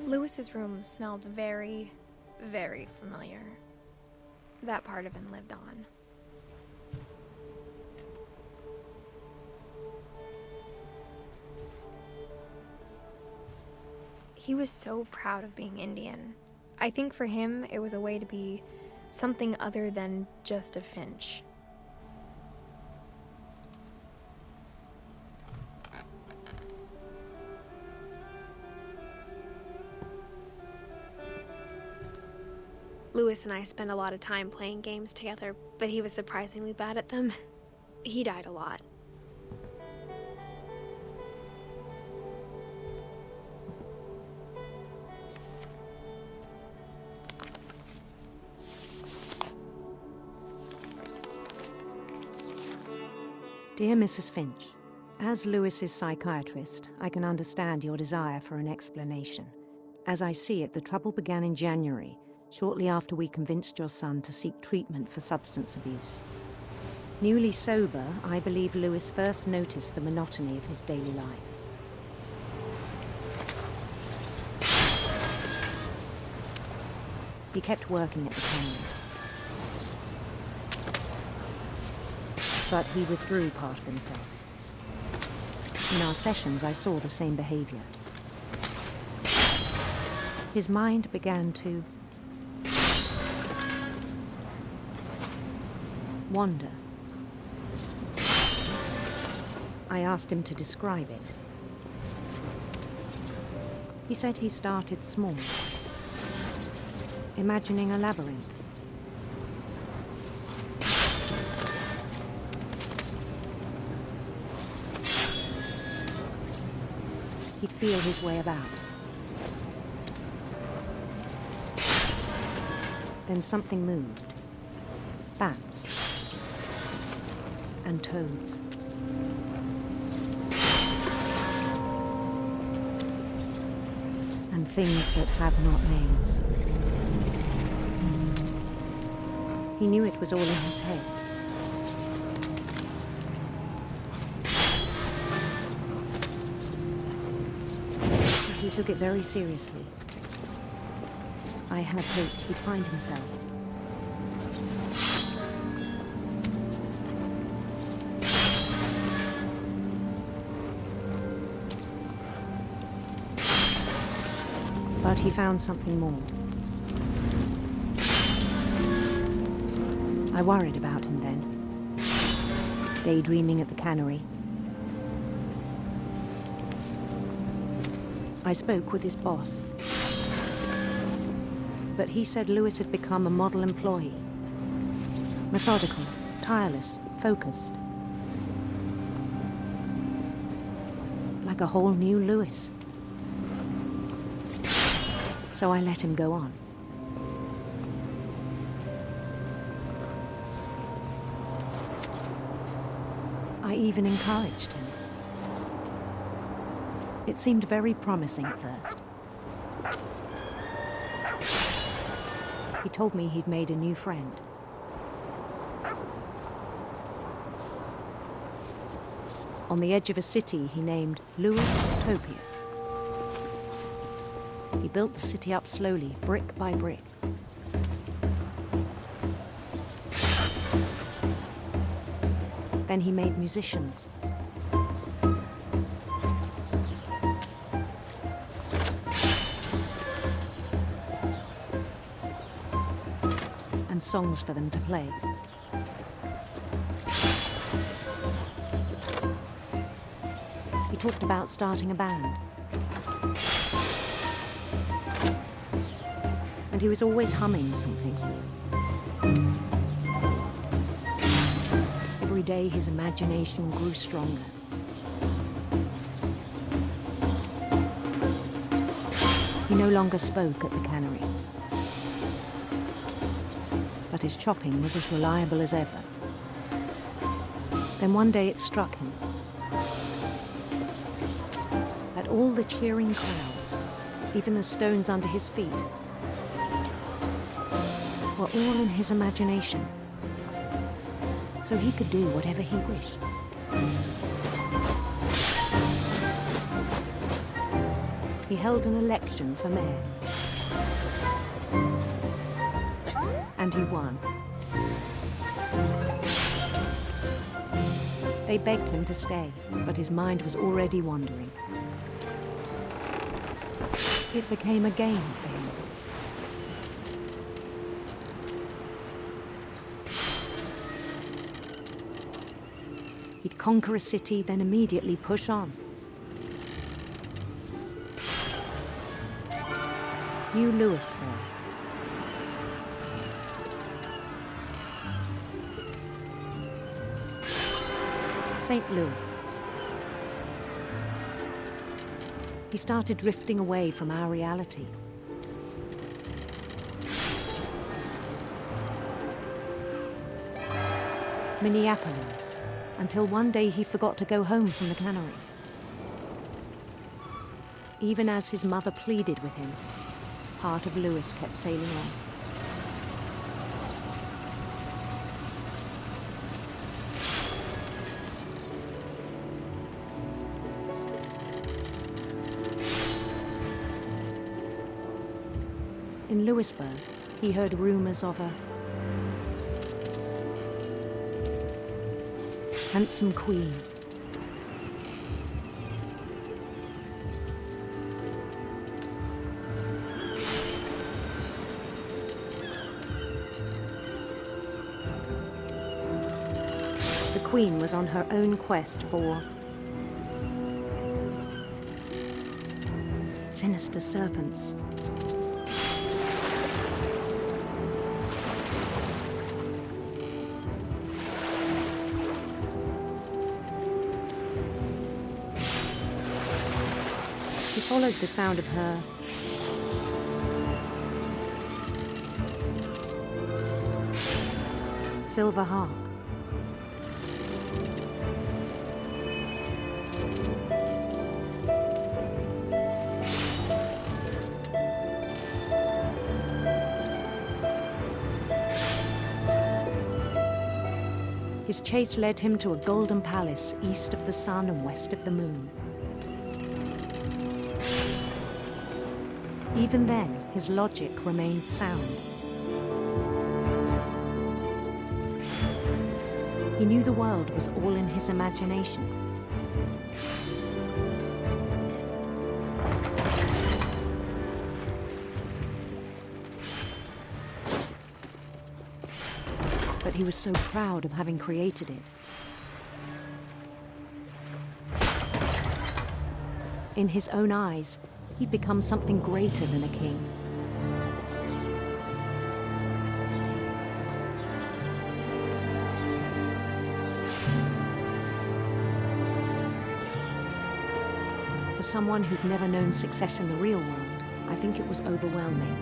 Lewis's room smelled very, very familiar. That part of him lived on. He was so proud of being Indian. I think for him, it was a way to be something other than just a Finch. Lewis and I spent a lot of time playing games together, but he was surprisingly bad at them. He died a lot. Dear Mrs. Finch, as Lewis's psychiatrist, I can understand your desire for an explanation. As I see it, the trouble began in January, shortly after we convinced your son to seek treatment for substance abuse. Newly sober, I believe Lewis first noticed the monotony of his daily life. He kept working at the cannery, but he withdrew part of himself. In our sessions, I saw the same behavior. His mind began to wander. I asked him to describe it. He said he started small, imagining a labyrinth. He'd feel his way about. Then something moved. Bats. And toads. And things that have not names. He knew it was all in his head. He took it very seriously. I had hoped he'd find himself. But he found something more. I worried about him then, daydreaming at the cannery. I spoke with his boss, but he said Lewis had become a model employee. Methodical, tireless, focused. Like a whole new Lewis. So I let him go on. I even encouraged him. It seemed very promising at first. He told me he'd made a new friend. On the edge of a city he named Lewis-topia. He built the city up slowly, brick by brick. Then he made musicians. And songs for them to play. He talked about starting a band. And he was always humming something. Every day his imagination grew stronger. He no longer spoke at the cannery. But his chopping was as reliable as ever. Then one day it struck him that all the cheering crowds, even the stones under his feet, were all in his imagination, so he could do whatever he wished. he held an election for mayor. And he won. They begged him to stay, but his mind was already wandering. It became a game for him. He'd conquer a city, then immediately push on. New Louisville. St. Louis. He started drifting away from our reality. Minneapolis, until one day he forgot to go home from the cannery. Even as his mother pleaded with him, part of Louis kept sailing on. In Louisburg, he heard rumors of a handsome queen. The queen was on her own quest for sinister serpents. He followed the sound of her silver harp. His chase led him to a golden palace east of the sun and west of the moon. Even then, his logic remained sound. He knew the world was all in his imagination. But he was so proud of having created it. In his own eyes, he'd become something greater than a king. For someone who'd never known success in the real world, I think it was overwhelming.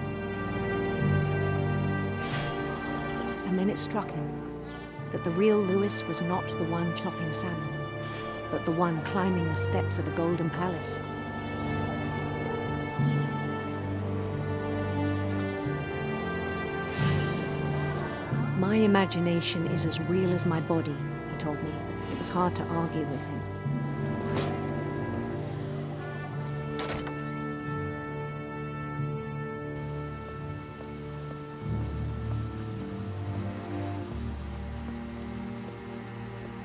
And then it struck him that the real Louis was not the one chopping salmon, but the one climbing the steps of a golden palace. My imagination is as real as my body, he told me. It was hard to argue with him.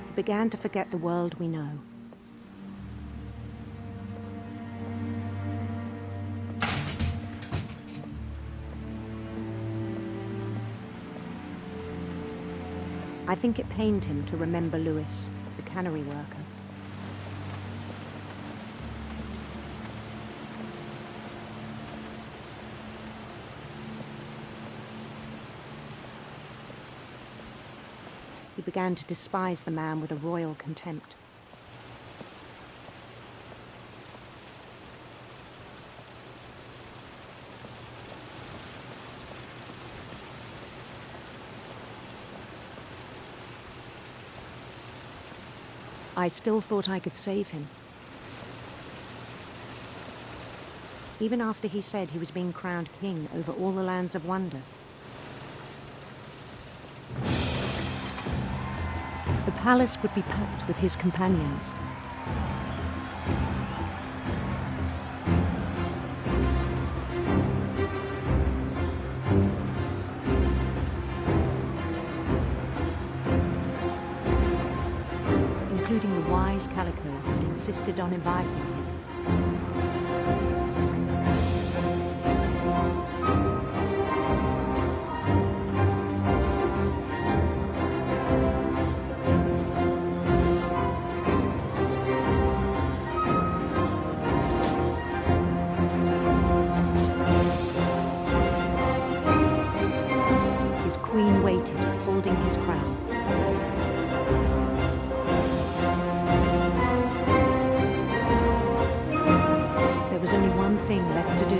He began to forget the world we know. I think it pained him to remember Louis, the cannery worker. He began to despise the man with a royal contempt. I still thought I could save him. Even after he said he was being crowned king over all the lands of wonder. The palace would be packed with his companions. the wise Calico who'd insisted on inviting him. His queen waited, holding his crown. There was only one thing left to do.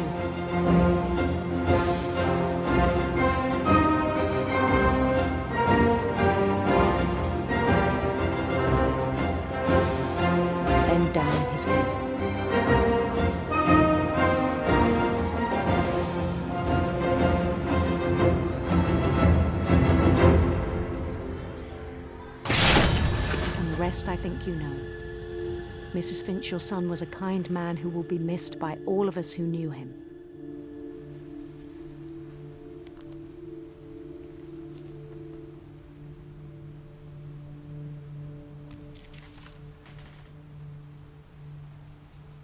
Bend down his head. And the rest I think you know. Mrs. Finch, your son was a kind man who will be missed by all of us who knew him.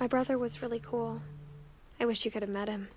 My brother was really cool. I wish you could have met him.